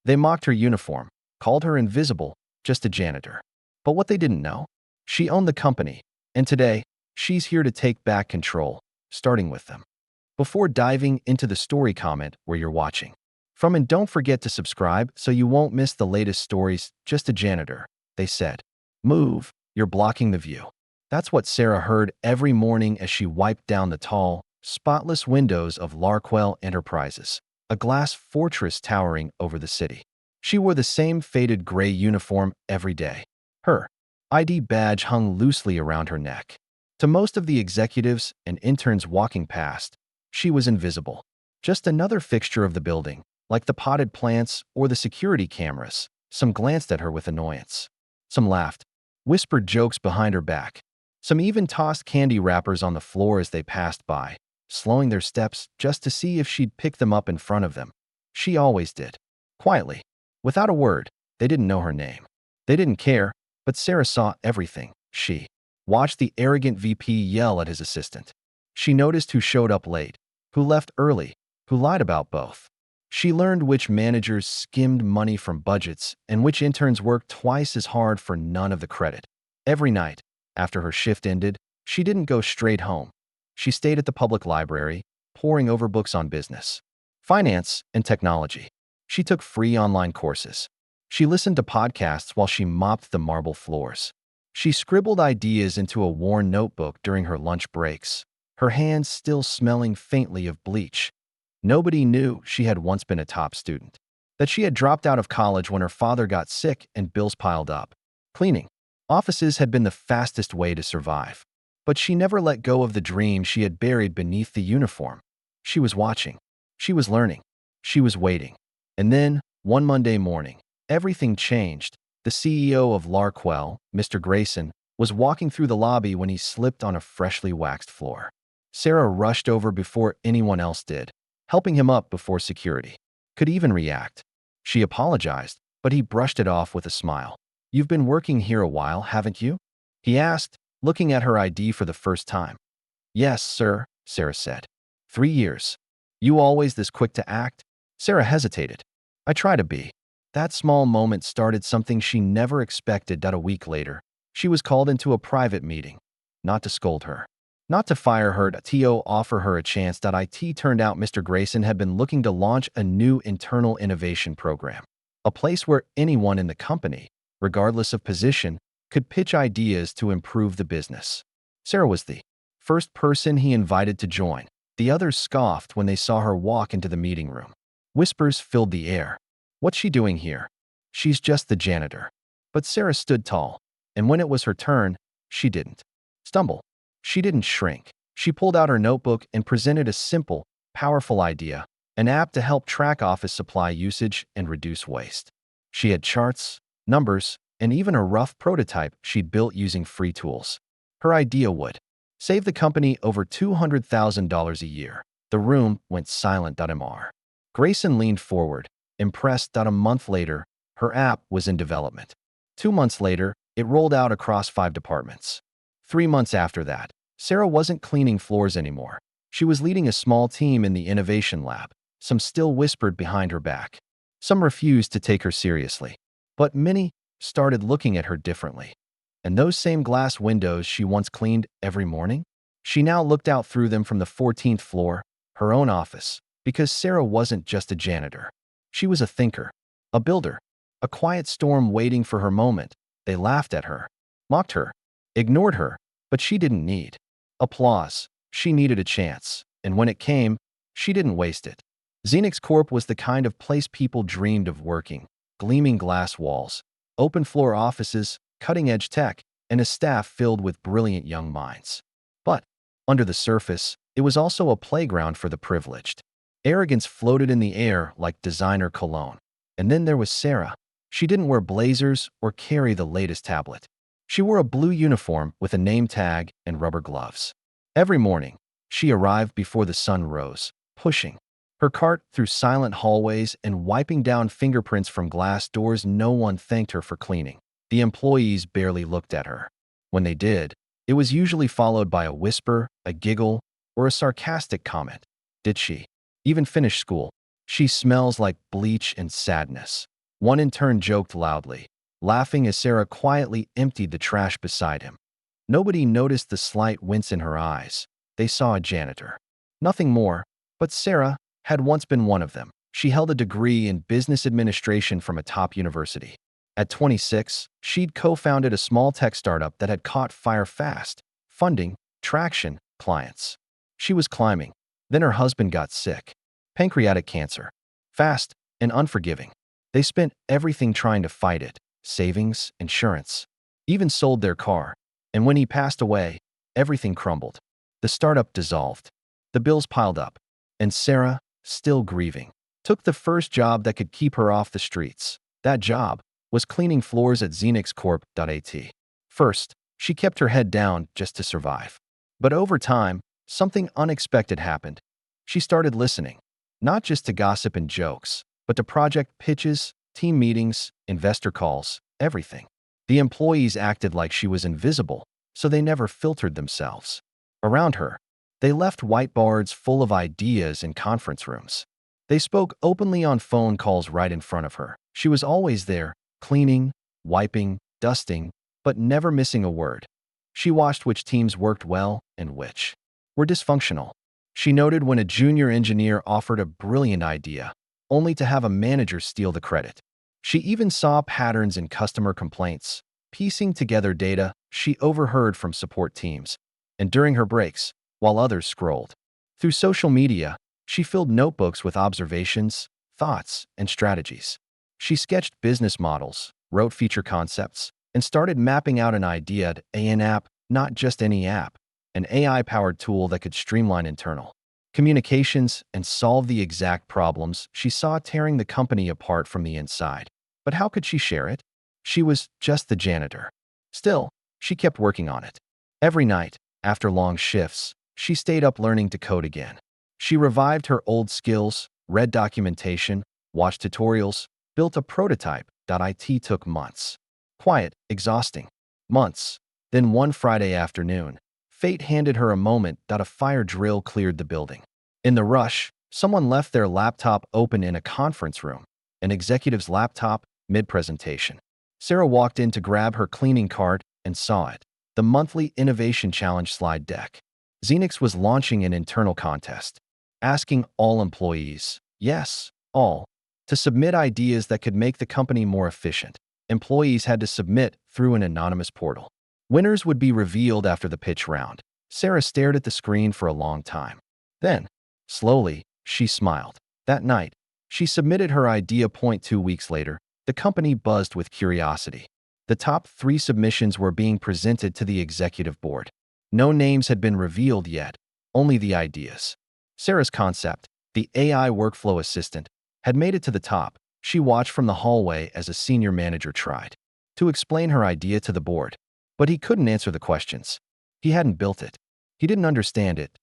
They mocked her uniform, called her invisible, just a janitor. But what they didn't know? She owned the company, and today, she's here to take back control, starting with them. Before diving into the story, comment where you're watching from, and don't forget to subscribe so you won't miss the latest stories. Just a janitor, they said. Move, you're blocking the view. That's what Sarah heard every morning as she wiped down the tall, spotless windows of Larkwell Enterprises, a glass fortress towering over the city. She wore the same faded gray uniform every day. Her ID badge hung loosely around her neck. To most of the executives and interns walking past, she was invisible. Just another fixture of the building, like the potted plants or the security cameras. Some glanced at her with annoyance. Some laughed, whispered jokes behind her back. Some even tossed candy wrappers on the floor as they passed by, slowing their steps just to see if she'd pick them up in front of them. She always did. Quietly, without a word. They didn't know her name. They didn't care, but Sarah saw everything. She watched the arrogant VP yell at his assistant. She noticed who showed up late, who left early, who lied about both. She learned which managers skimmed money from budgets and which interns worked twice as hard for none of the credit. Every night, after her shift ended, she didn't go straight home. She stayed at the public library, poring over books on business, finance, and technology. She took free online courses. She listened to podcasts while she mopped the marble floors. She scribbled ideas into a worn notebook during her lunch breaks, her hands still smelling faintly of bleach. Nobody knew she had once been a top student, that she had dropped out of college when her father got sick and bills piled up. Cleaning offices had been the fastest way to survive. But she never let go of the dream she had buried beneath the uniform. She was watching. She was learning. She was waiting. And then, one Monday morning, everything changed. The CEO of Larkwell, Mr. Grayson, was walking through the lobby when he slipped on a freshly waxed floor. Sarah rushed over before anyone else did, helping him up before security could even react. She apologized, but he brushed it off with a smile. "You've been working here a while, haven't you?" he asked, looking at her ID for the first time. "Yes, sir," Sarah said. 3 years. "You always this quick to act?" Sarah hesitated. "I try to be." That small moment started something she never expected. A week later, she was called into a private meeting. Not to scold her, not to fire her, to offer her a chance. It turned out Mr. Grayson had been looking to launch a new internal innovation program, a place where anyone in the company, regardless of position, could pitch ideas to improve the business. Sarah was the first person he invited to join. The others scoffed when they saw her walk into the meeting room. Whispers filled the air. "What's she doing here? She's just the janitor." But Sarah stood tall, and when it was her turn, she didn't stumble. She didn't shrink. She pulled out her notebook and presented a simple, powerful idea, an app to help track office supply usage and reduce waste. She had charts, numbers, and even a rough prototype she'd built using free tools. Her idea would save the company over $200,000 a year. The room went silent. Mr. Grayson leaned forward, impressed. A month later, her app was in development. 2 months later, it rolled out across 5 departments. 3 months after that, Sarah wasn't cleaning floors anymore. She was leading a small team in the innovation lab. Some still whispered behind her back. Some refused to take her seriously. But many started looking at her differently. And those same glass windows she once cleaned every morning, she now looked out through them from the 14th floor, her own office, because Sarah wasn't just a janitor. She was a thinker, a builder, a quiet storm waiting for her moment. They laughed at her, mocked her, ignored her, but she didn't need applause. She needed a chance, and when it came, she didn't waste it. Xenix Corp was the kind of place people dreamed of working. Gleaming glass walls, open-floor offices, cutting-edge tech, and a staff filled with brilliant young minds. But under the surface, it was also a playground for the privileged. Arrogance floated in the air like designer cologne. And then there was Sarah. She didn't wear blazers or carry the latest tablet. She wore a blue uniform with a name tag and rubber gloves. Every morning, she arrived before the sun rose, pushing her cart through silent hallways and wiping down fingerprints from glass doors. No one thanked her for cleaning. The employees barely looked at her. When they did, it was usually followed by a whisper, a giggle, or a sarcastic comment. Did she even finish school? She smells like bleach and sadness. One intern joked loudly, laughing as Sarah quietly emptied the trash beside him. Nobody noticed the slight wince in her eyes. They saw a janitor. Nothing more, but Sarah had once been one of them. She held a degree in business administration from a top university. At 26, she'd co-founded a small tech startup that had caught fire fast. Funding, traction, clients. She was climbing. Then her husband got sick. Pancreatic cancer. Fast and unforgiving. They spent everything trying to fight it. Savings, insurance. Even sold their car. And when he passed away, everything crumbled. The startup dissolved. The bills piled up. And Sarah, still grieving, took the first job that could keep her off the streets. That job was cleaning floors at XenixCorp.at. First, she kept her head down just to survive. But over time, something unexpected happened. She started listening, not just to gossip and jokes, but to project pitches, team meetings, investor calls, everything. The employees acted like she was invisible, so they never filtered themselves. Around her, they left whiteboards full of ideas in conference rooms. They spoke openly on phone calls right in front of her. She was always there, cleaning, wiping, dusting, but never missing a word. She watched which teams worked well and which were dysfunctional. She noted when a junior engineer offered a brilliant idea, only to have a manager steal the credit. She even saw patterns in customer complaints, piecing together data she overheard from support teams. And during her breaks, while others scrolled through social media, she filled notebooks with observations, thoughts, and strategies. She sketched business models, wrote feature concepts, and started mapping out an idea to an app, not just any app, an AI-powered tool that could streamline internal communications and solve the exact problems she saw tearing the company apart from the inside. But how could she share it? She was just the janitor. Still, she kept working on it. Every night, after long shifts, she stayed up learning to code again. She revived her old skills, read documentation, watched tutorials, built a prototype. It took months. Quiet, exhausting. Months. Then one Friday afternoon, fate handed her a moment that a fire drill cleared the building. In the rush, someone left their laptop open in a conference room, an executive's laptop, mid-presentation. Sarah walked in to grab her cleaning cart and saw it. The monthly Innovation Challenge slide deck. Xenix was launching an internal contest, asking all employees, yes, all, to submit ideas that could make the company more efficient. Employees had to submit through an anonymous portal. Winners would be revealed after the pitch round. Sarah stared at the screen for a long time. Then, slowly, she smiled. That night, she submitted her idea. 2 weeks later, the company buzzed with curiosity. The top 3 submissions were being presented to the executive board. No names had been revealed yet, only the ideas. Sarah's concept, the AI workflow assistant, had made it to the top. She watched from the hallway as a senior manager tried to explain her idea to the board. But he couldn't answer the questions. He hadn't built it. He didn't understand it.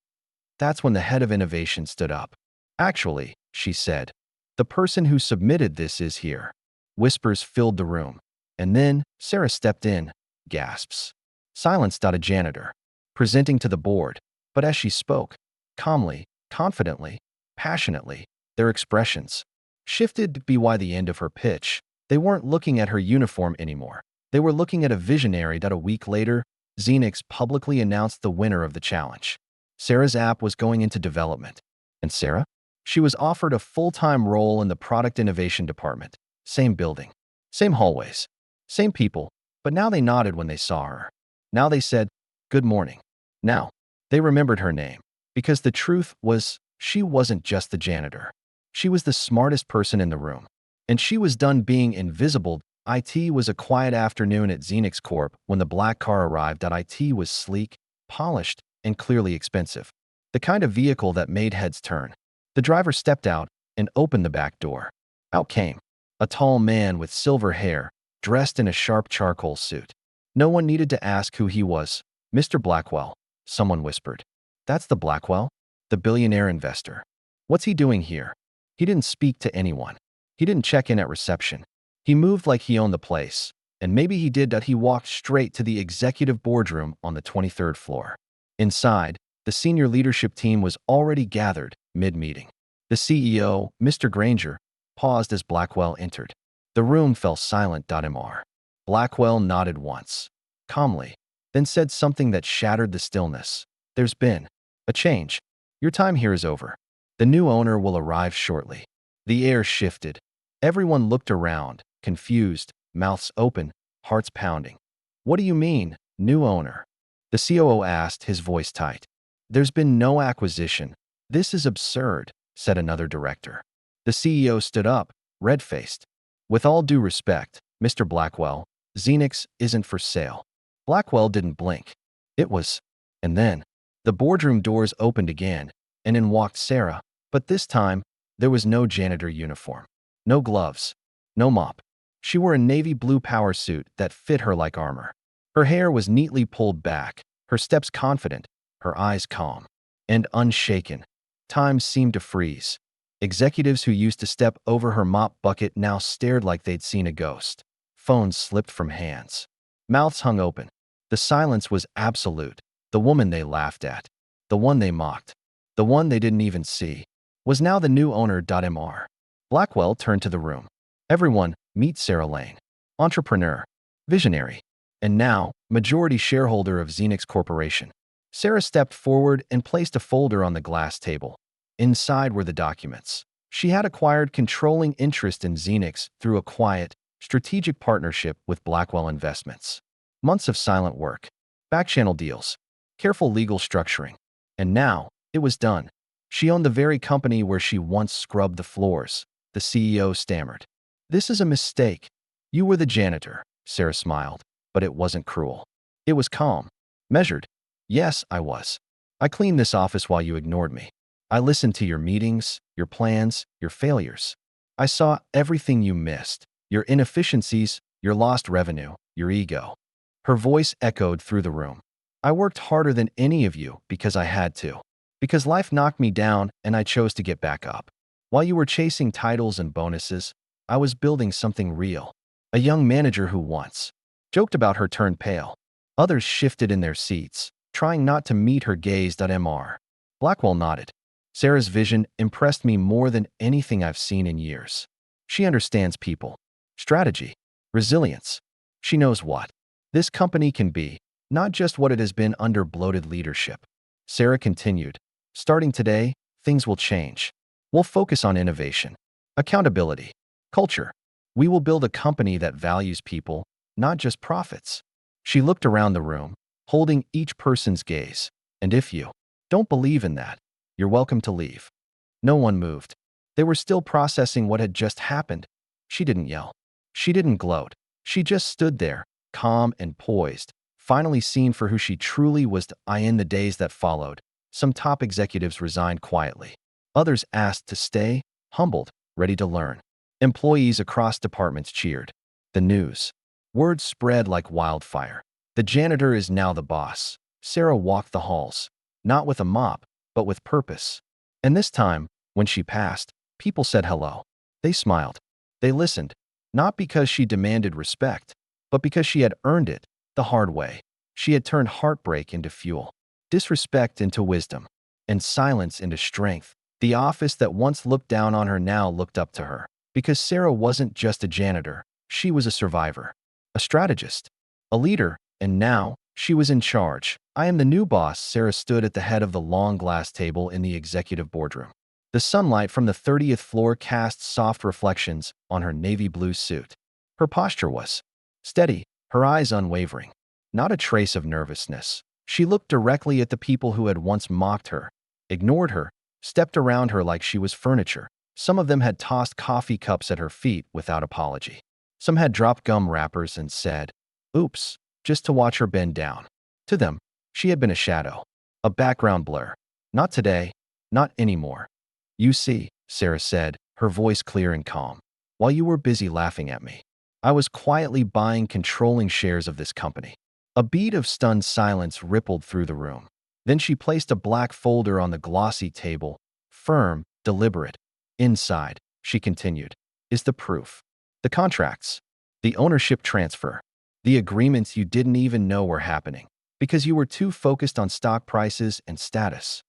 That's when the head of innovation stood up. Actually, she said, the person who submitted this is here. Whispers filled the room. And then Sarah stepped in, gasps. Silenced a janitor, presenting to the board. But as she spoke, calmly, confidently, passionately, their expressions shifted to be why the end of her pitch. They weren't looking at her uniform anymore. They were looking at a visionary. A week later, Xenix publicly announced the winner of the challenge. Sarah's app was going into development. And Sarah? She was offered a full-time role in the product innovation department. Same building, same hallways, same people, but now they nodded when they saw her. Now they said, good morning. Now, they remembered her name. Because the truth was, she wasn't just the janitor. She was the smartest person in the room. And she was done being invisible. It was a quiet afternoon at Xenix Corp when the black car arrived. It was sleek, polished, and clearly expensive. The kind of vehicle that made heads turn. The driver stepped out and opened the back door. Out came a tall man with silver hair, dressed in a sharp charcoal suit. No one needed to ask who he was. Mr. Blackwell, someone whispered. That's the Blackwell? The billionaire investor. What's he doing here? He didn't speak to anyone. He didn't check in at reception. He moved like he owned the place, and maybe he did that. He walked straight to the executive boardroom on the 23rd floor. Inside, the senior leadership team was already gathered, mid-meeting. The CEO, Mr. Granger, paused as Blackwell entered. The room fell silent. Mr. Blackwell nodded once, calmly, then said something that shattered the stillness. There's been a change. Your time here is over. The new owner will arrive shortly. The air shifted. Everyone looked around, confused, mouths open, hearts pounding. What do you mean, new owner? The COO asked, his voice tight. There's been no acquisition. This is absurd, said another director. The CEO stood up, red-faced. With all due respect, Mr. Blackwell, Xenix isn't for sale. Blackwell didn't blink. It was. And then, the boardroom doors opened again, and in walked Sarah, but this time, there was no janitor uniform. No gloves. No mop. She wore a navy blue power suit that fit her like armor. Her hair was neatly pulled back, her steps confident, her eyes calm and unshaken. Time seemed to freeze. Executives who used to step over her mop bucket now stared like they'd seen a ghost. Phones slipped from hands. Mouths hung open. The silence was absolute. The woman they laughed at, the one they mocked, the one they didn't even see, was now the new owner. Mr. Blackwell turned to the room. Everyone, meet Sarah Lane. Entrepreneur, visionary, and now, majority shareholder of Xenix Corporation. Sarah stepped forward and placed a folder on the glass table. Inside were the documents. She had acquired controlling interest in Xenix through a quiet, strategic partnership with Blackwell Investments. Months of silent work, back-channel deals, careful legal structuring. And now, it was done. She owned the very company where she once scrubbed the floors. The CEO stammered. This is a mistake. You were the janitor, Sarah smiled, but it wasn't cruel. It was calm, measured. Yes, I was. I cleaned this office while you ignored me. I listened to your meetings, your plans, your failures. I saw everything you missed, your inefficiencies, your lost revenue, your ego. Her voice echoed through the room. I worked harder than any of you because I had to. Because life knocked me down and I chose to get back up. While you were chasing titles and bonuses, I was building something real. A young manager who once joked about her turned pale. Others shifted in their seats, trying not to meet her gaze. Mr. Blackwell nodded. Sarah's vision impressed me more than anything I've seen in years. She understands people, strategy, resilience. She knows what this company can be, not just what it has been under bloated leadership. Sarah continued, starting today, things will change. We'll focus on innovation, accountability, culture. We will build a company that values people, not just profits. She looked around the room, holding each person's gaze. And if you don't believe in that, you're welcome to leave. No one moved. They were still processing what had just happened. She didn't yell. She didn't gloat. She just stood there, calm and poised, finally seen for who she truly was. In the days that followed, some top executives resigned quietly. Others asked to stay, humbled, ready to learn. Employees across departments cheered. The news. Word spread like wildfire. The janitor is now the boss. Sarah walked the halls, not with a mop, but with purpose. And this time, when she passed, people said hello. They smiled. They listened, not because she demanded respect, but because she had earned it the hard way. She had turned heartbreak into fuel, disrespect into wisdom, and silence into strength. The office that once looked down on her now looked up to her. Because Sarah wasn't just a janitor, she was a survivor, a strategist, a leader, and now she was in charge. I am the new boss. Sarah stood at the head of the long glass table in the executive boardroom. The sunlight from the 30th floor cast soft reflections on her navy blue suit. Her posture was steady, her eyes unwavering, not a trace of nervousness. She looked directly at the people who had once mocked her, ignored her, stepped around her like she was furniture. Some of them had tossed coffee cups at her feet without apology. Some had dropped gum wrappers and said, "Oops," just to watch her bend down. To them, she had been a shadow, a background blur. Not today, not anymore. You see, Sarah said, her voice clear and calm. While you were busy laughing at me, I was quietly buying controlling shares of this company. A beat of stunned silence rippled through the room. Then she placed a black folder on the glossy table, firm, deliberate. Inside, she continued, is the proof. The contracts, the ownership transfer, the agreements you didn't even know were happening because you were too focused on stock prices and status.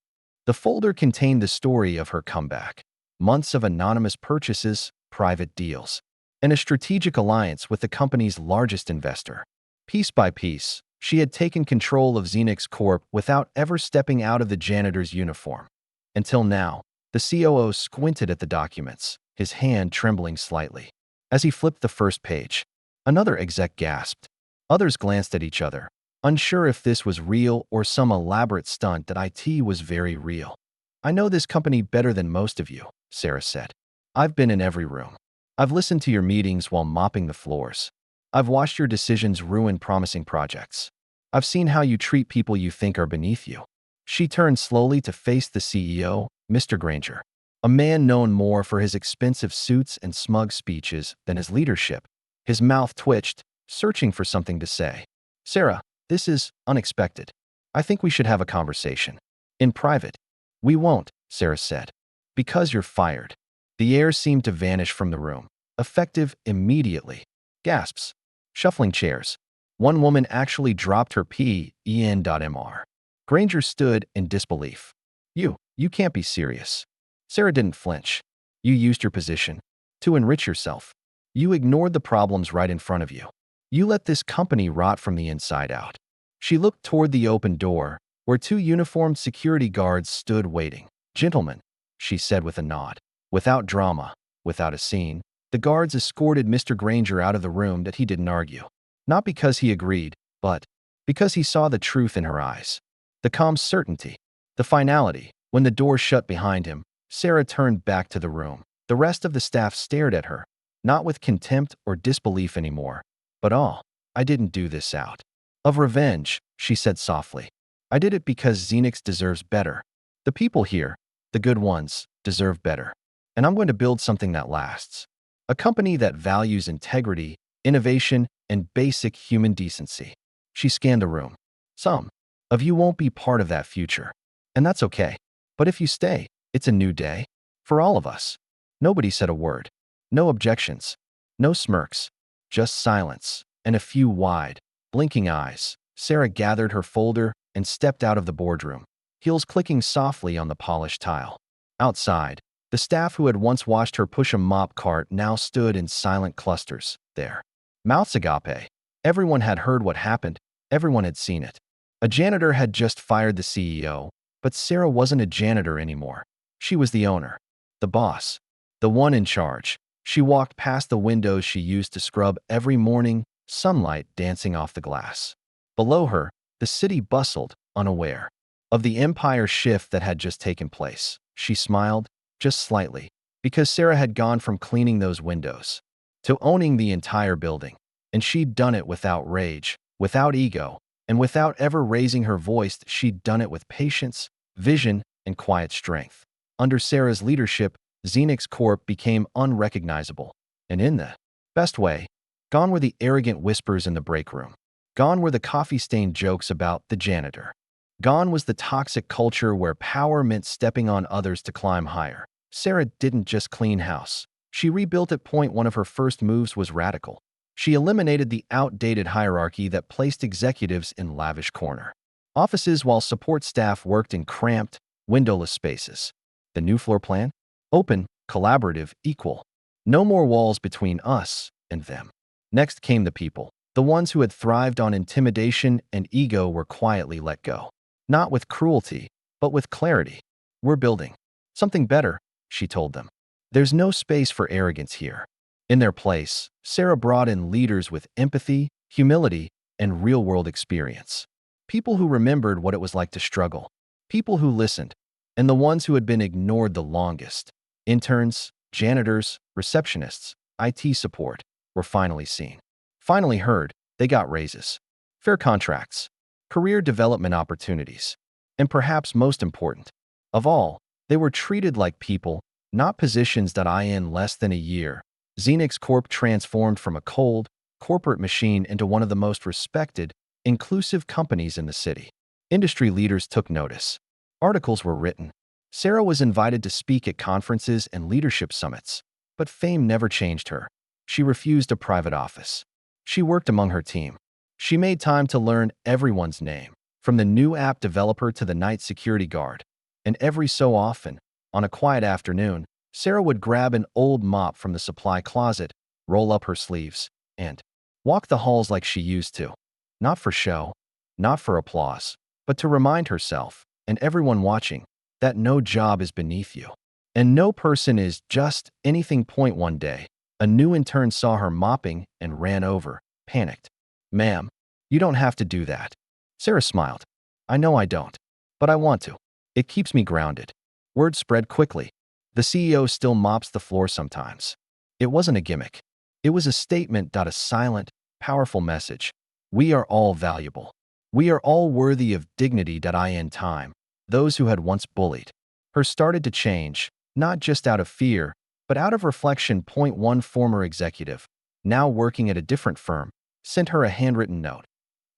The folder contained the story of her comeback, months of anonymous purchases, private deals, and a strategic alliance with the company's largest investor. Piece by piece, she had taken control of Xenix Corp without ever stepping out of the janitor's uniform. Until now, the COO squinted at the documents, his hand trembling slightly. As he flipped the first page, another exec gasped. Others glanced at each other, unsure if this was real or some elaborate stunt that IT was very real. "I know this company better than most of you," Sarah said. "I've been in every room. I've listened to your meetings while mopping the floors. I've watched your decisions ruin promising projects. I've seen how you treat people you think are beneath you." She turned slowly to face the CEO, Mr. Granger, a man known more for his expensive suits and smug speeches than his leadership. His mouth twitched, searching for something to say. "Sarah, this is unexpected. I think we should have a conversation. In private." "We won't," Sarah said. "Because you're fired." The air seemed to vanish from the room, effective immediately. Gasps. Shuffling chairs. One woman actually dropped her pen.mr. Granger stood in disbelief. You can't be serious." Sarah didn't flinch. "You used your position to enrich yourself. You ignored the problems right in front of you. You let this company rot from the inside out." She looked toward the open door, where two uniformed security guards stood waiting. "Gentlemen," she said with a nod. Without drama, without a scene, the guards escorted Mr. Granger out of the room that he didn't argue. Not because he agreed, but because he saw the truth in her eyes. The calm certainty, the finality. When the door shut behind him, Sarah turned back to the room. The rest of the staff stared at her, not with contempt or disbelief anymore, but awe. "I didn't do this out of revenge," she said softly. "I did it because Xenix deserves better. The people here, the good ones, deserve better. And I'm going to build something that lasts. A company that values integrity, innovation, and basic human decency." She scanned the room. "Some of you won't be part of that future, and that's okay. But if you stay, it's a new day for all of us." Nobody said a word. No objections. No smirks. Just silence and a few wide, blinking eyes. Sarah gathered her folder and stepped out of the boardroom, heels clicking softly on the polished tile. Outside, the staff who had once watched her push a mop cart now stood in silent clusters there. Mouths agape. Everyone had heard what happened. Everyone had seen it. A janitor had just fired the CEO, but Sarah wasn't a janitor anymore. She was the owner, the boss, the one in charge. She walked past the windows she used to scrub every morning, sunlight dancing off the glass. Below her, the city bustled, unaware of the empire shift that had just taken place. She smiled, just slightly, because Sarah had gone from cleaning those windows to owning the entire building. And she'd done it without rage, without ego, and without ever raising her voice. She'd done it with patience, vision, and quiet strength. Under Sarah's leadership, Xenix Corp became unrecognizable, and in the best way. Gone were the arrogant whispers in the break room. Gone were the coffee-stained jokes about the janitor. Gone was the toxic culture where power meant stepping on others to climb higher. Sarah didn't just clean house. She rebuilt it. One of her first moves was radical. She eliminated the outdated hierarchy that placed executives in lavish corner offices while support staff worked in cramped, windowless spaces. The new floor plan? Open, collaborative, equal. No more walls between us and them. Next came the people. The ones who had thrived on intimidation and ego were quietly let go. Not with cruelty, but with clarity. "We're building something better," she told them. "There's no space for arrogance here." In their place, Sarah brought in leaders with empathy, humility, and real-world experience. People who remembered what it was like to struggle. People who listened. And the ones who had been ignored the longest. Interns, janitors, receptionists, IT support were finally seen. Finally heard. They got raises, fair contracts, career development opportunities. And perhaps most important of all, they were treated like people, not positions. In less than a year, Xenix Corp transformed from a cold, corporate machine into one of the most respected, inclusive companies in the city. Industry leaders took notice. Articles were written. Sarah was invited to speak at conferences and leadership summits, but fame never changed her. She refused a private office. She worked among her team. She made time to learn everyone's name, from the new app developer to the night security guard. And every so often, on a quiet afternoon, Sarah would grab an old mop from the supply closet, roll up her sleeves, and walk the halls like she used to. Not for show, not for applause, but to remind herself, and everyone watching, that no job is beneath you. And no person is just anything. One day, a new intern saw her mopping and ran over, panicked. "Ma'am, you don't have to do that." Sarah smiled. "I know I don't, but I want to. It keeps me grounded." Word spread quickly. The CEO still mops the floor sometimes. It wasn't a gimmick. It was a statement. A silent, powerful message. We are all valuable. We are all worthy of dignity. In time, those who had once bullied her started to change, not just out of fear, but out of reflection. One former executive, now working at a different firm, sent her a handwritten note.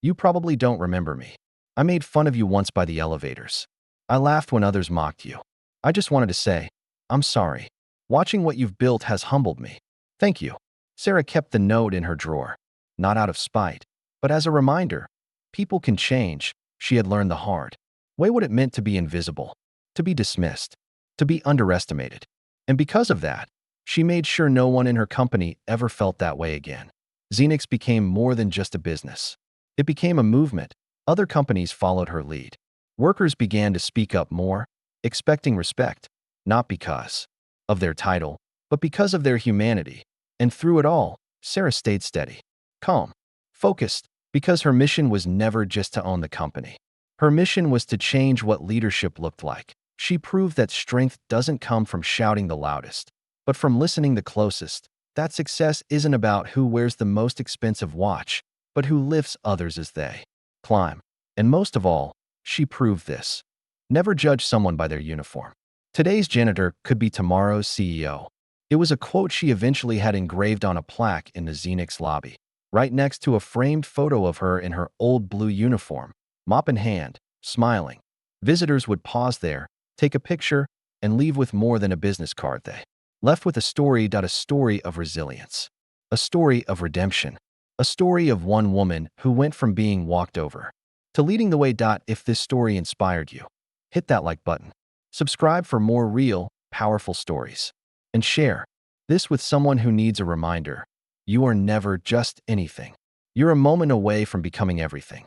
"You probably don't remember me. I made fun of you once by the elevators. I laughed when others mocked you. I just wanted to say, I'm sorry. Watching what you've built has humbled me. Thank you." Sarah kept the note in her drawer, not out of spite, but as a reminder. People can change. She had learned the hard way what it meant to be invisible, to be dismissed, to be underestimated. And because of that, she made sure no one in her company ever felt that way again. Xenix became more than just a business. It became a movement. Other companies followed her lead. Workers began to speak up more, expecting respect, not because of their title, but because of their humanity. And through it all, Sarah stayed steady, calm, focused, because her mission was never just to own the company. Her mission was to change what leadership looked like. She proved that strength doesn't come from shouting the loudest, but from listening the closest. That success isn't about who wears the most expensive watch, but who lifts others as they climb. And most of all, she proved this. Never judge someone by their uniform. Today's janitor could be tomorrow's CEO. It was a quote she eventually had engraved on a plaque in the Xenix lobby, right next to a framed photo of her in her old blue uniform, mop in hand, smiling. Visitors would pause there, take a picture, and leave with more than a business card. They left with a story. A story of resilience, a story of redemption, a story of one woman who went from being walked over to leading the way. If this story inspired you, hit that like button, subscribe for more real, powerful stories, and share this with someone who needs a reminder. You are never just anything. You're a moment away from becoming everything.